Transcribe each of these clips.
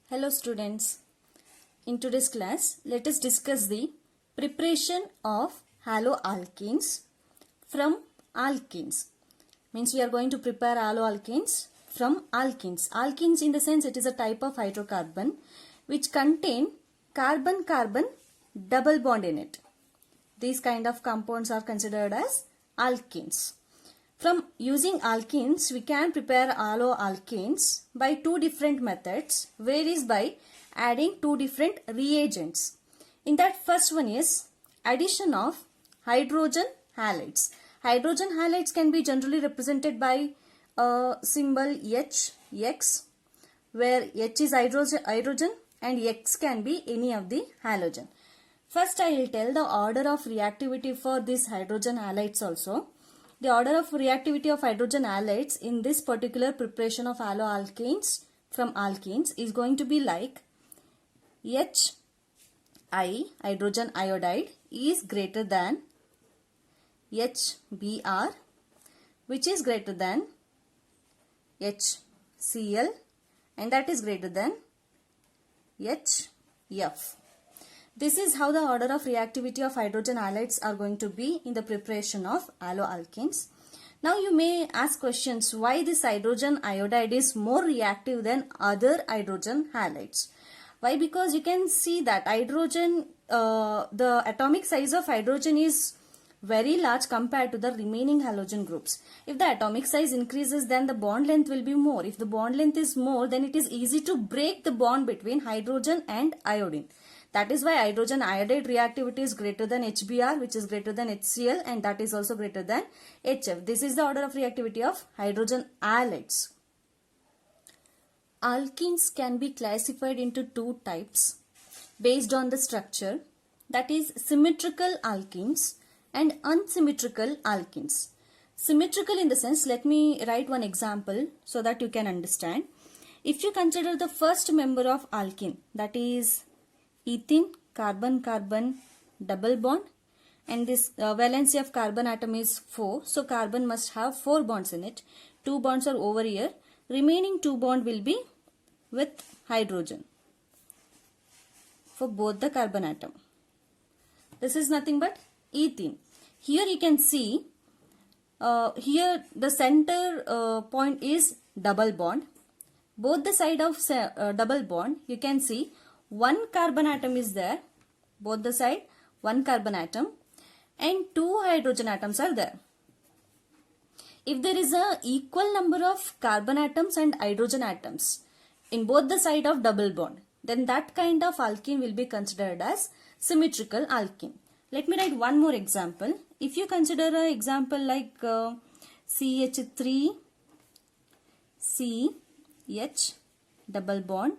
Hello students. In today's class, let us discuss the preparation of haloalkenes from alkenes. Means we are going to prepare haloalkenes from alkenes. Alkenes in the sense it is a type of hydrocarbon which contain carbon-carbon double bond in it. These kind of compounds are considered as alkenes. From using alkenes, we can prepare haloalkenes by two different methods, varies by adding two different reagents. In that first one is addition of hydrogen halides. Hydrogen halides can be generally represented by a symbol H, X, where H is hydrogen and X can be any of the halogen. First I will tell the order of reactivity for these hydrogen halides also. The order of reactivity of hydrogen halides in this particular preparation of haloalkenes from alkenes is going to be like HI, hydrogen iodide, is greater than HBr, which is greater than HCl, and that is greater than HF. This is how the order of reactivity of hydrogen halides are going to be in the preparation of haloalkenes. Now you may ask questions why this hydrogen iodide is more reactive than other hydrogen halides. Why? Because you can see that hydrogen, the atomic size of hydrogen is very large compared to the remaining halogen groups. If the atomic size increases, then the bond length will be more. If the bond length is more, then it is easy to break the bond between hydrogen and iodine. That is why hydrogen iodide reactivity is greater than HBr, which is greater than HCl, and that is also greater than HF. This is the order of reactivity of hydrogen halides. Alkenes can be classified into two types based on the structure, that is symmetrical alkenes and unsymmetrical alkenes. Symmetrical in the sense, let me write one example so that you can understand. If you consider the first member of alkene, that is ethene, carbon-carbon double bond, and this valency of carbon atom is 4, so carbon must have 4 bonds in it. 2 bonds are over here, remaining 2 bond will be with hydrogen for both the carbon atom. This is nothing but ethene. Here you can see, here the center point is double bond. Both the side of double bond, you can see one carbon atom is there, both the side, one carbon atom, and 2 hydrogen atoms are there. If there is a equal number of carbon atoms and hydrogen atoms in both the side of double bond, then that kind of alkene will be considered as symmetrical alkene. Let me write one more example. If you consider an example like CH3, CH double bond,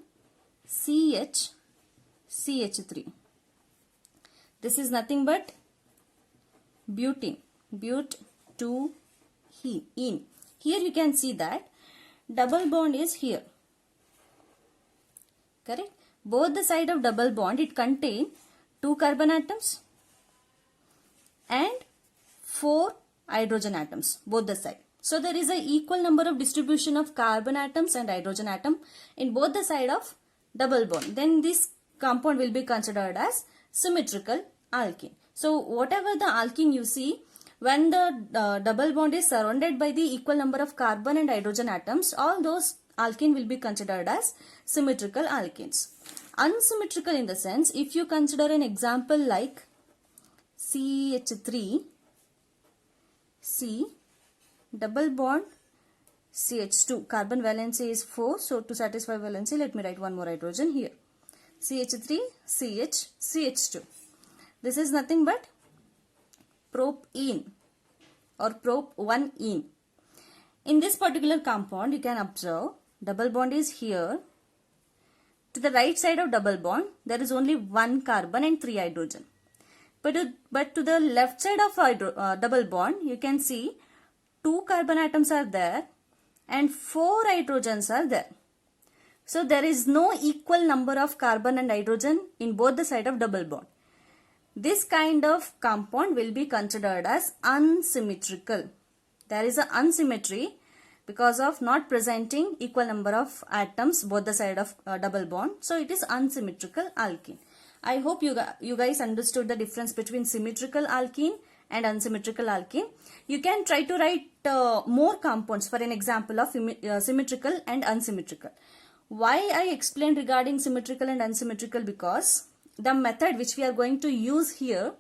CH, CH3. This is nothing but butene, but2 ene. Here you can see that double bond is here. Correct? Both the side of double bond, it contain 2 carbon atoms and 4 hydrogen atoms, both the side. So there is a equal number of distribution of carbon atoms and hydrogen atom in both the side of double bond. Then this compound will be considered as symmetrical alkene. So whatever the alkene you see, when the double bond is surrounded by the equal number of carbon and hydrogen atoms, all those alkene will be considered as symmetrical alkenes. Unsymmetrical in the sense, if you consider an example like CH3, C double bond CH2, carbon valency is 4, so to satisfy valency, let me write one more hydrogen here. CH3, CH, CH2. This is nothing but propene or prop1ene. In this particular compound, you can observe double bond is here. To the right side of double bond, there is only 1 carbon and 3 hydrogen. But to the left side of double bond, you can see 2 carbon atoms are there and 4 hydrogens are there. So there is no equal number of carbon and hydrogen in both the side of double bond. This kind of compound will be considered as unsymmetrical. There is an unsymmetry because of not presenting equal number of atoms both the side of double bond. So it is unsymmetrical alkene. I hope you guys understood the difference between symmetrical alkene and unsymmetrical alkene. You can try to write more compounds for an example of symmetrical and unsymmetrical. Why I explained regarding symmetrical and unsymmetrical? Because the method which we are going to use here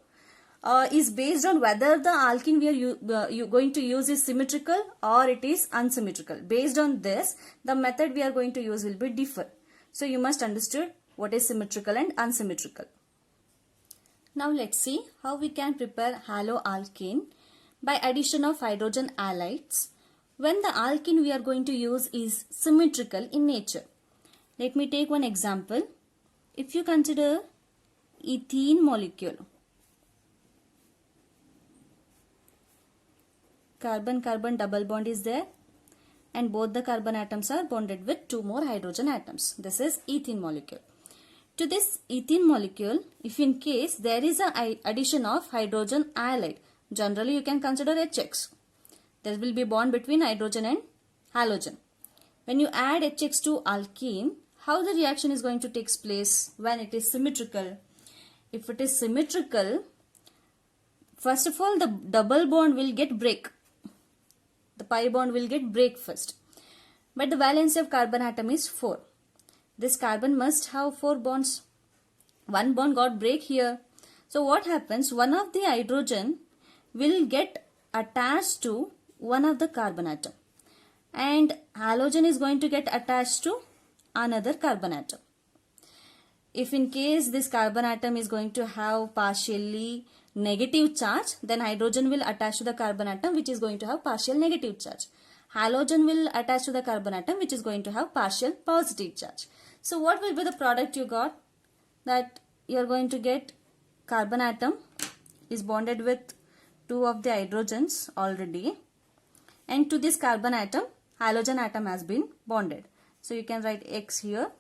is based on whether the alkene we are going to use is symmetrical or it is unsymmetrical. Based on this, the method we are going to use will be differ. So you must understood what is symmetrical and unsymmetrical. Now let's see how we can prepare haloalkane by addition of hydrogen halides when the alkene we are going to use is symmetrical in nature. Let me take one example. If you consider ethene molecule, carbon-carbon double bond is there and both the carbon atoms are bonded with two more hydrogen atoms. This is ethene molecule. To this ethene molecule, if in case there is a addition of hydrogen halide, generally you can consider HX. There will be bond between hydrogen and halogen. When you add HX to alkene, how the reaction is going to take place when it is symmetrical? If it is symmetrical, first of all the double bond will get break. The pi bond will get break first. But the valency of carbon atom is 4. This carbon must have 4 bonds. One bond got break here. So what happens? One of the hydrogen will get attached to one of the carbon atom. And halogen is going to get attached to another carbon atom. If in case this carbon atom is going to have partially negative charge, then hydrogen will attach to the carbon atom which is going to have partial negative charge. Halogen will attach to the carbon atom which is going to have partial positive charge. So what will be the product you got? That you are going to get carbon atom is bonded with two of the hydrogens already, and to this carbon atom halogen atom has been bonded. So you can write X here.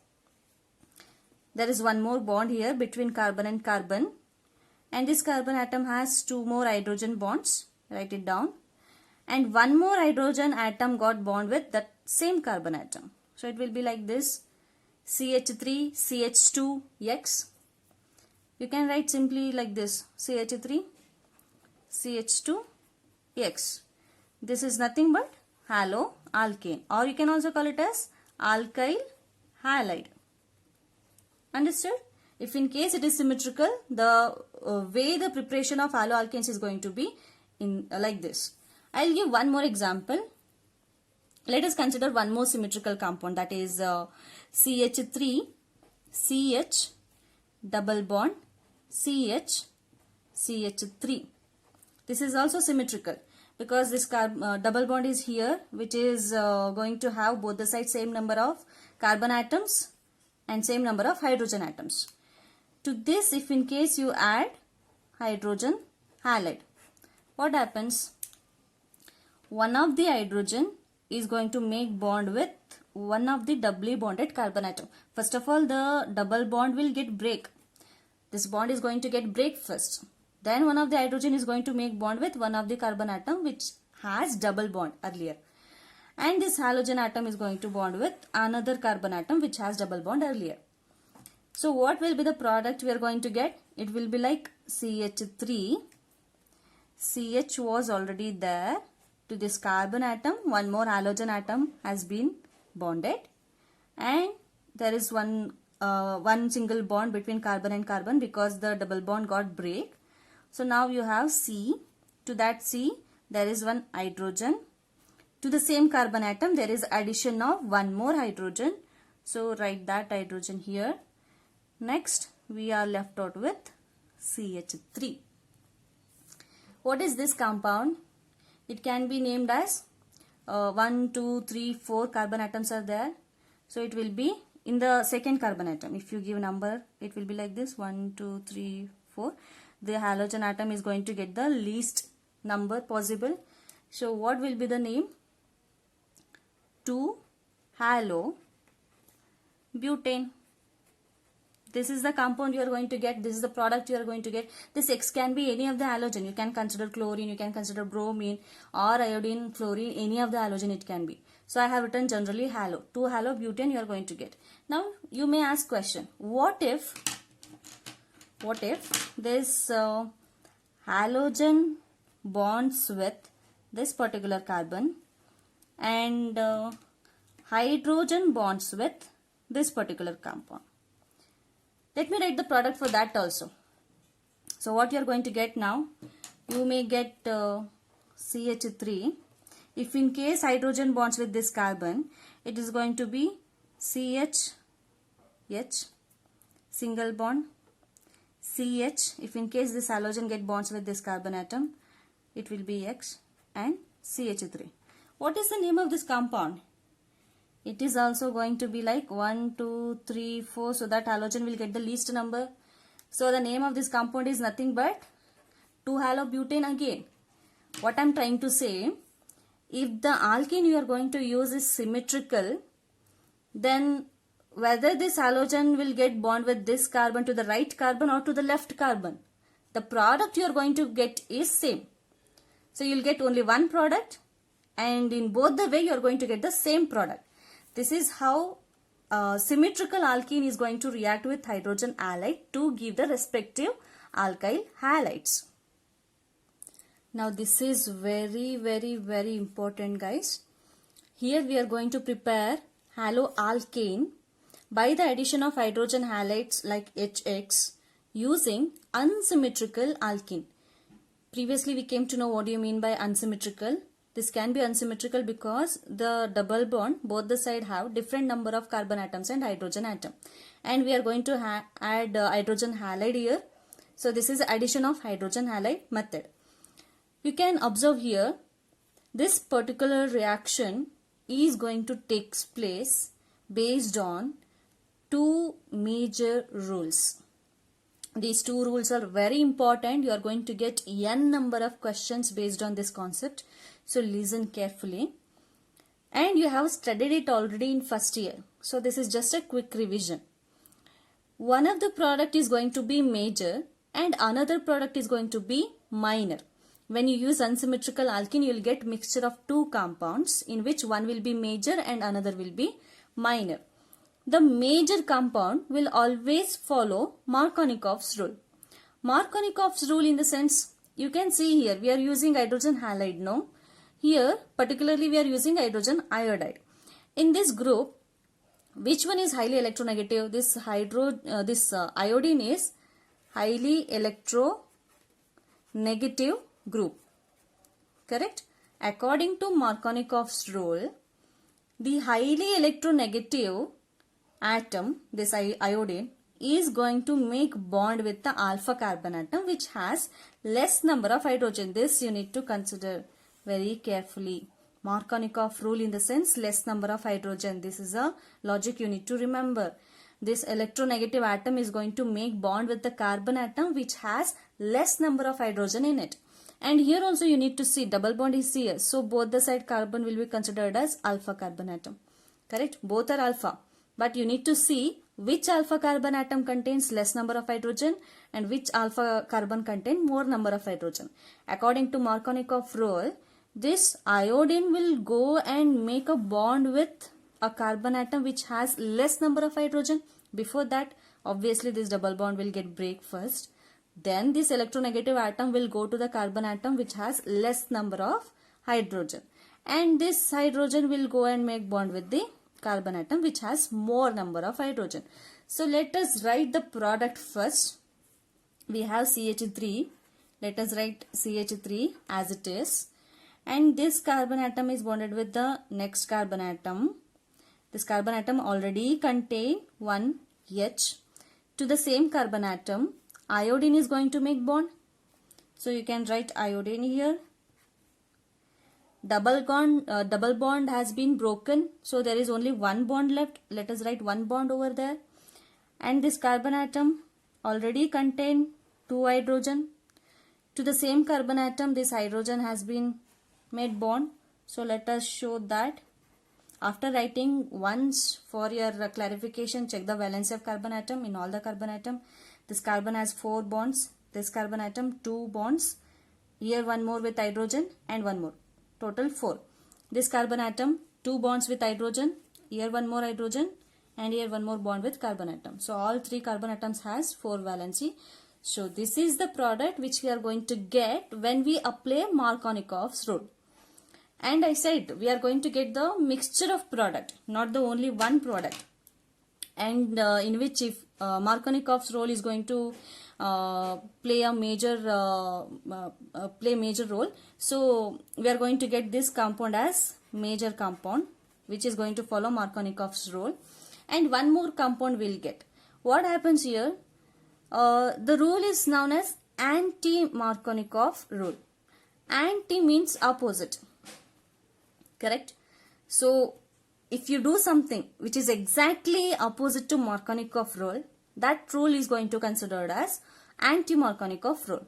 There is one more bond here between carbon and carbon, and this carbon atom has two more hydrogen bonds. Write it down. And one more hydrogen atom got bond with that same carbon atom. So it will be like this: CH3 CH2 X. You can write simply like this: CH3 CH2 X. This is nothing but haloalkane, or you can also call it as alkyl halide. Understood? If in case it is symmetrical, the way the preparation of haloalkanes is going to be in like this. I'll give one more example. Let us consider one more symmetrical compound, that is CH3 CH double bond CH CH3. This is also symmetrical because this double bond is here, which is going to have both the sides same number of carbon atoms and same number of hydrogen atoms. To this, if in case you add hydrogen halide, what happens? One of the hydrogen is going to make bond with one of the doubly bonded carbon atom. First of all, the double bond will get break. This bond is going to get break first. Then one of the hydrogen is going to make bond with one of the carbon atom which has double bond earlier. And this halogen atom is going to bond with another carbon atom which has double bond earlier. So what will be the product we are going to get? It will be like CH3. CH was already there. To this carbon atom, one more halogen atom has been bonded, and there is one single bond between carbon and carbon because the double bond got break. So now you have C. To that C there is one hydrogen. To the same carbon atom there is addition of one more hydrogen. So write that hydrogen here. Next we are left out with CH3. What is this compound? It can be named as 1, 2, 3, 4 carbon atoms are there. So it will be in the second carbon atom. If you give number, it will be like this: 1, 2, 3, 4. The halogen atom is going to get the least number possible. So what will be the name? 2-halo-butane. This is the compound you are going to get. This is the product you are going to get. This X can be any of the halogen. You can consider chlorine, you can consider bromine or iodine, fluorine, any of the halogen it can be. So I have written generally halo. 2-halo-butane you are going to get. Now you may ask question, what if this halogen bonds with this particular carbon and hydrogen bonds with this particular compound. Let me write the product for that also. So what you are going to get now, you may get CH3. If in case hydrogen bonds with this carbon, it is going to be CH, single bond, CH. If in case this halogen get bonds with this carbon atom, it will be X, and CH3. What is the name of this compound? It is also going to be like 1, 2, 3, 4. So that halogen will get the least number. So the name of this compound is nothing but 2-halo-butane again. What I am trying to say, if the alkene you are going to use is symmetrical, then whether this halogen will get bond with this carbon to the right carbon or to the left carbon, the product you are going to get is same. So you will get only one product, and in both the way you are going to get the same product. This is how symmetrical alkene is going to react with hydrogen halide to give the respective alkyl halides. Now this is very important, guys. Here we are going to prepare haloalkane by the addition of hydrogen halides like HX using unsymmetrical alkene. Previously we came to know what do you mean by unsymmetrical. This can be unsymmetrical because the double bond, both the side have different number of carbon atoms and hydrogen atom. And we are going to add hydrogen halide here. So this is addition of hydrogen halide method. You can observe here, this particular reaction is going to take place based on two major rules. These two rules are very important. You are going to get n number of questions based on this concept. So listen carefully. And you have studied it already in first year. So this is just a quick revision. One of the product is going to be major and another product is going to be minor. When you use unsymmetrical alkene, you will get mixture of two compounds in which one will be major and another will be minor. The major compound will always follow Markovnikov's rule. Markovnikov's rule in the sense, you can see here we are using hydrogen halide, no? Here particularly we are using hydrogen iodide. In this group, which one is highly electronegative? This iodine is highly electronegative group. Correct? According to Markovnikov's rule, the highly electronegative atom, this iodine, is going to make bond with the alpha carbon atom which has less number of hydrogen. This you need to consider very carefully. Markovnikov rule in the sense less number of hydrogen. This is a logic you need to remember. This electronegative atom is going to make bond with the carbon atom which has less number of hydrogen in it. And here also you need to see double bond is here. So both the side carbon will be considered as alpha carbon atom. Correct? Both are alpha. But you need to see which alpha carbon atom contains less number of hydrogen and which alpha carbon contain more number of hydrogen. According to Markovnikov rule, this iodine will go and make a bond with a carbon atom which has less number of hydrogen. Before that, obviously this double bond will get break first. Then this electronegative atom will go to the carbon atom which has less number of hydrogen. And this hydrogen will go and make bond with the carbon atom which has more number of hydrogen. So let us write the product first. We have CH3. Let us write CH3 as it is. And this carbon atom is bonded with the next carbon atom. This carbon atom already contain one H. To the same carbon atom, iodine is going to make bond. So you can write iodine here. Double bond has been broken. So there is only one bond left. Let us write one bond over there. And this carbon atom already contain two hydrogen. To the same carbon atom, this hydrogen has been made bond. So let us show that. After writing once for your clarification, check the valency of carbon atom in all the carbon atom. This carbon has 4 bonds. This carbon atom 2 bonds. Here one more with hydrogen and one more. Total 4. This carbon atom 2 bonds with hydrogen, here one more hydrogen, and here one more bond with carbon atom. So all 3 carbon atoms has 4 valency. So this is the product which we are going to get when we apply Markovnikov's rule. And I said we are going to get the mixture of product, not the only one product. And in which if Markovnikov's rule is going to play a major role, so we are going to get this compound as major compound, which is going to follow Markovnikov's rule, and one more compound we'll get. What happens here? The rule is known as anti-Markovnikov rule. Anti means opposite, correct? So if you do something which is exactly opposite to Markovnikov rule, that rule is going to considered as anti-Markovnikov rule.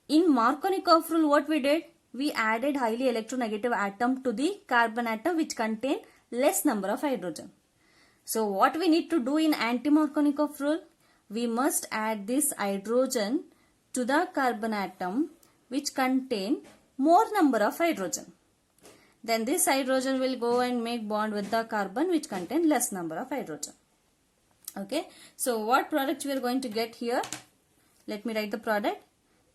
In Markovnikov rule, what we did? We added highly electronegative atom to the carbon atom which contain less number of hydrogen. So what we need to do in anti-Markovnikov rule? We must add this hydrogen to the carbon atom which contain more number of hydrogen. Then this hydrogen will go and make bond with the carbon which contain less number of hydrogen. Okay, so what product we are going to get here? Let me write the product.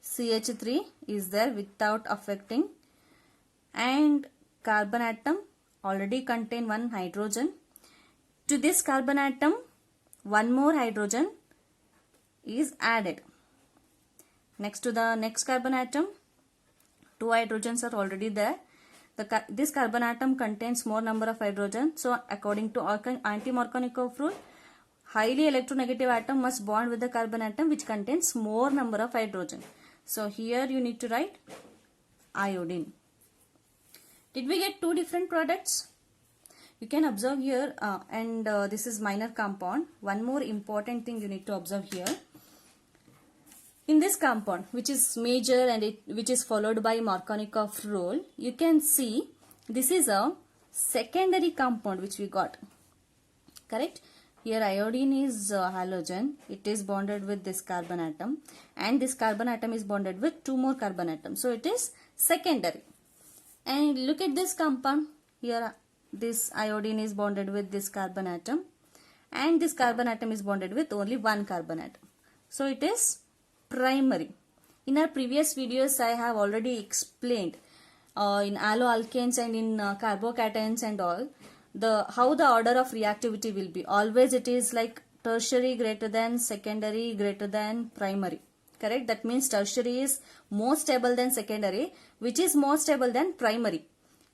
CH3 is there without affecting, and carbon atom already contain one hydrogen. To this carbon atom, one more hydrogen is added. Next to the next carbon atom, 2 hydrogens are already there. This carbon atom contains more number of hydrogen. So according to anti-Markovnikov rule, highly electronegative atom must bond with the carbon atom which contains more number of hydrogen. So here you need to write iodine. Did we get 2 different products? You can observe here this is minor compound. One more important thing you need to observe here. In this compound, which is major and which is followed by Markovnikov rule, you can see this is a secondary compound which we got. Correct? Here iodine is halogen. It is bonded with this carbon atom, and this carbon atom is bonded with 2 more carbon atoms. So it is secondary. And look at this compound. Here this iodine is bonded with this carbon atom, and this carbon atom is bonded with only 1 carbon atom. So it is primary. In our previous videos, I have already explained in alloalkanes and in carbocations and all, how the order of reactivity will be. Always it is like tertiary greater than secondary greater than primary. Correct? That means tertiary is more stable than secondary, which is more stable than primary.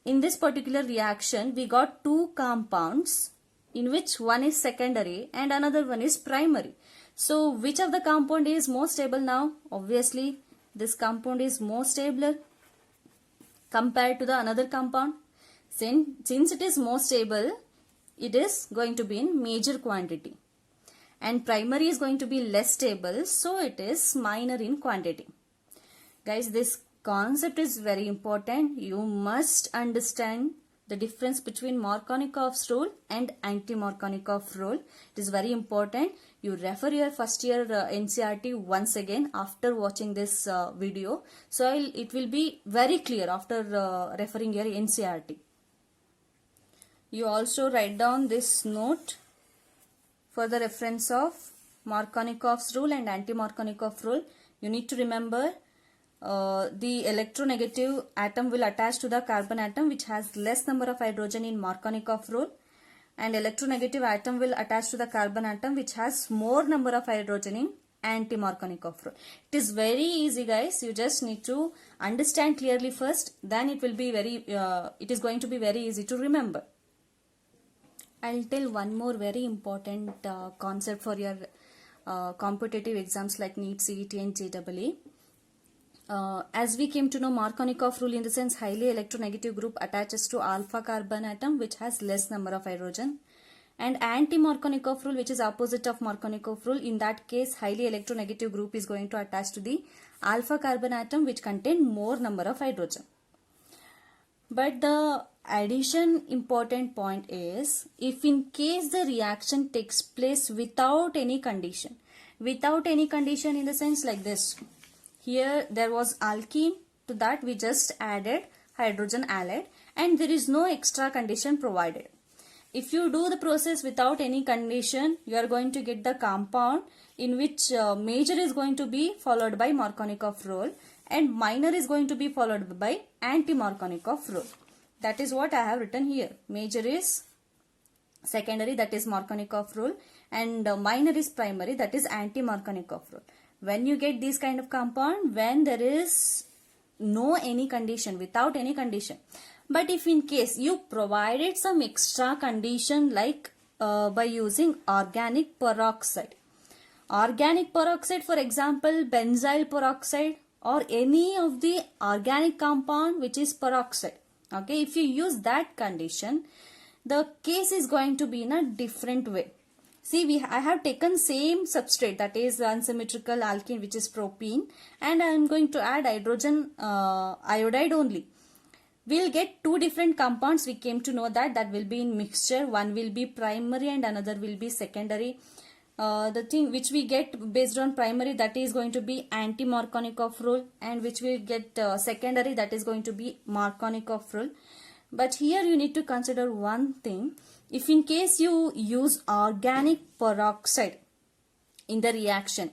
In this particular reaction, we got 2 compounds in which one is secondary and another one is primary. So which of the compound is more stable now? Obviously this compound is more stable compared to the another compound. Since it is more stable, it is going to be in major quantity, and primary is going to be less stable, so it is minor in quantity. Guys, this concept is very important. You must understand the difference between Markovnikov's rule and anti-Markovnikov rule. It is very important. You refer your first year NCERT once again after watching this video. So it will be very clear after referring your NCERT. You also write down this note for the reference of Markovnikov's rule and anti-Markovnikov rule. You need to remember the electronegative atom will attach to the carbon atom which has less number of hydrogen in Markovnikov rule, and electronegative atom will attach to the carbon atom which has more number of hydrogen in anti-Markovnikov rule. It is very easy, guys. You just need to understand clearly first, then it will be it is going to be very easy to remember. I'll tell one more very important concept for your competitive exams like NEET, CET and JEE. As we came to know, Markovnikov rule in the sense highly electronegative group attaches to alpha carbon atom which has less number of hydrogen, and anti-Markovnikov rule, which is opposite of Markovnikov rule, in that case highly electronegative group is going to attach to the alpha carbon atom which contain more number of hydrogen. But the addition important point is, if in case the reaction takes place without any condition in the sense like this, here there was alkene, to that we just added hydrogen halide, and there is no extra condition provided. If you do the process without any condition, you are going to get the compound in which major is going to be followed by Markovnikov rule and minor is going to be followed by anti-Markovnikov rule. That is what I have written here. Major is secondary, that is Markovnikov rule, and minor is primary, that is anti-Markovnikov rule. When you get this kind of compound, when there is no any condition, without any condition. But if in case you provided some extra condition like by using organic peroxide. Organic peroxide, for example, benzyl peroxide or any of the organic compound which is peroxide. Okay, if you use that condition, the case is going to be in a different way. See, I have taken same substrate, that is unsymmetrical alkene, which is propene, and I am going to add hydrogen iodide only. We'll get two different compounds. We came to know that will be in mixture. One will be primary and another will be secondary. The thing which we get based on primary, that is going to be anti-Markovnikov rule, and which we get secondary, that is going to be Markovnikov rule. But here you need to consider one thing. If in case you use organic peroxide in the reaction,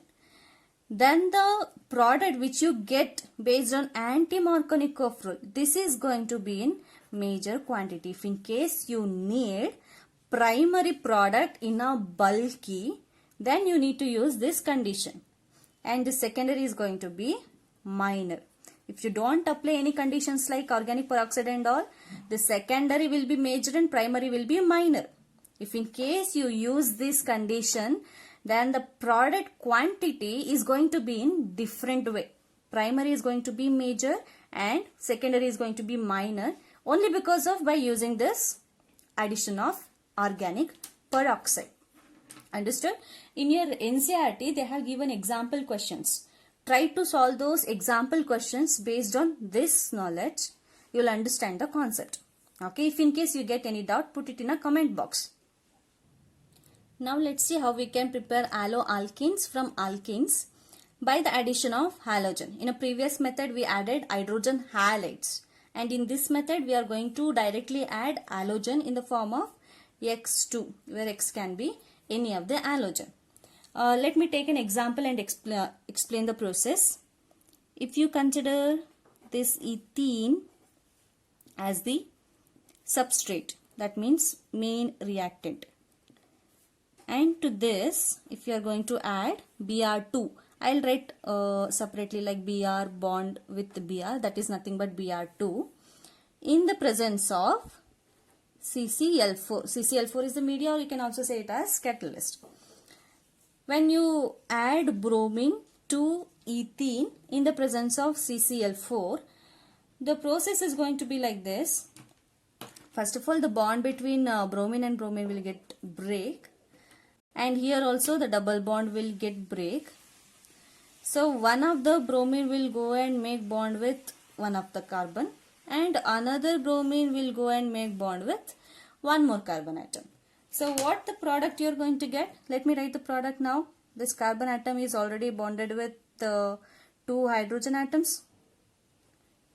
then the product which you get based on anti-Markovnikov rule, this is going to be in major quantity. If in case you need primary product in a bulky, then you need to use this condition, and the secondary is going to be minor. If you don't apply any conditions like organic peroxide and all, the secondary will be major and primary will be minor. If in case you use this condition, then the product quantity is going to be in different way. Primary is going to be major and secondary is going to be minor, only because of by using this addition of organic peroxide. Understood? In your NCERT, they have given example questions. Try to solve those example questions based on this knowledge. You will understand the concept. Okay, if in case you get any doubt, put it in a comment box. Now let's see how we can prepare alloalkenes from alkenes by the addition of halogen. In a previous method, we added hydrogen halides. And in this method, we are going to directly add halogen in the form of X2, where X can be any of the halogen. Let me take an example and explain the process. If you consider this ethene as the substrate, that means main reactant. And to this, if you are going to add Br2, I'll write separately like Br bond with Br, that is nothing but Br2, in the presence of CCl4. CCl4 is the media, or you can also say it as catalyst. When you add bromine to ethene in the presence of CCl4, the process is going to be like this. First of all, the bond between bromine and bromine will get break, and here also the double bond will get break. So one of the bromine will go and make bond with one of the carbon, and another bromine will go and make bond with one more carbon atom. So what the product you are going to get? Let me write the product now. This carbon atom is already bonded with two hydrogen atoms.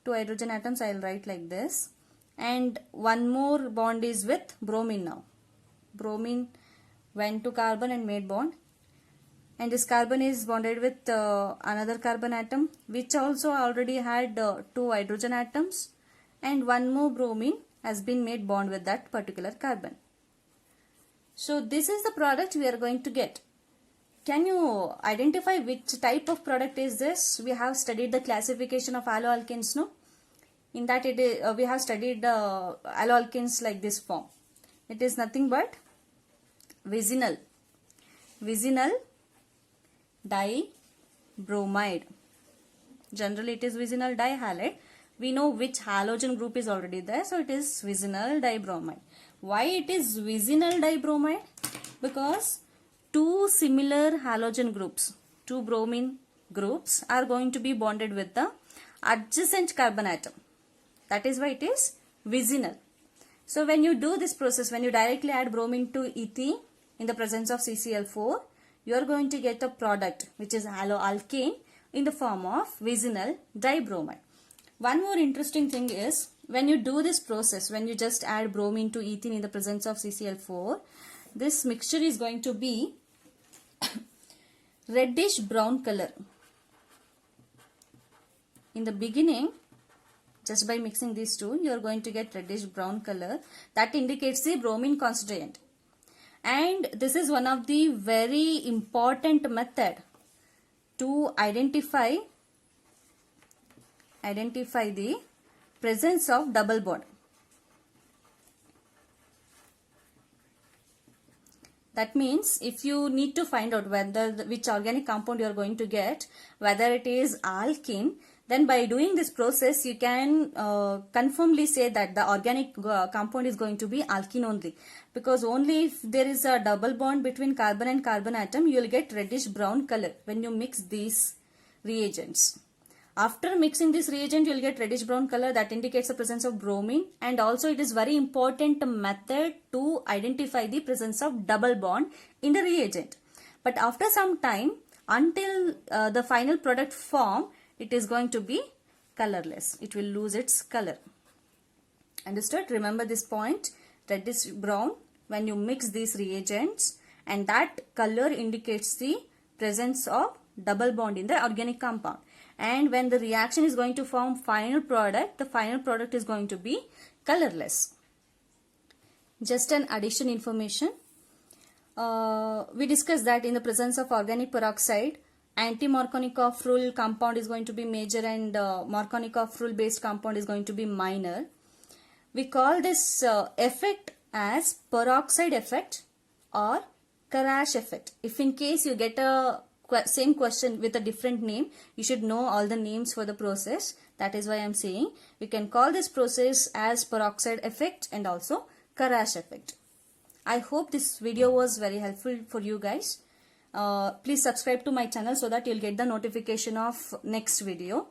Two hydrogen atoms I will write like this. And one more bond is with bromine now. Bromine went to carbon and made bond. And this carbon is bonded with another carbon atom, which also already had two hydrogen atoms. And one more bromine has been made bond with that particular carbon. So this is the product we are going to get. Can you identify which type of product is this? We have studied the classification of alloalkenes, no? In that we have studied alloalkenes like this form. It is nothing but vicinal dibromide. Generally it is vicinal dihalide. We know which halogen group is already there, so it is vicinal dibromide. Why it is vicinal dibromide? Because two similar halogen groups, two bromine groups are going to be bonded with the adjacent carbon atom. That is why it is vicinal. So when you do this process, when you directly add bromine to ethene in the presence of CCl4, you are going to get a product which is alloalkane in the form of vicinal dibromide. One more interesting thing is, when you do this process, when you just add bromine to ethene in the presence of CCl4, this mixture is going to be reddish brown color. In the beginning, just by mixing these two, you are going to get reddish brown color. That indicates the bromine constituent. And this is one of the very important method to identify the presence of double bond. That means if you need to find out which organic compound you are going to get, whether it is alkene, then by doing this process you can confirmly say that the organic compound is going to be alkene only, because only if there is a double bond between carbon and carbon atom, you will get reddish brown color when you mix these reagents. After mixing this reagent, you will get reddish brown color. That indicates the presence of bromine, and also it is very important method to identify the presence of double bond in the reagent. But after some time, until the final product form, it is going to be colorless. It will lose its color. Understood? Remember this point, reddish brown when you mix these reagents, and that color indicates the presence of double bond in the organic compound. And when the reaction is going to form final product, the final product is going to be colorless. Just an addition information. We discussed that in the presence of organic peroxide, anti-Markovnikov rule compound is going to be major and Markovnikov rule based compound is going to be minor. We call this effect as peroxide effect or Karash effect. If in case you get a same question with a different name, you should know all the names for the process. That is why I am saying we can call this process as peroxide effect and also Karash effect. I hope this video was very helpful for you guys. Please subscribe to my channel so that you'll get the notification of next video.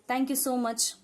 Thank you so much.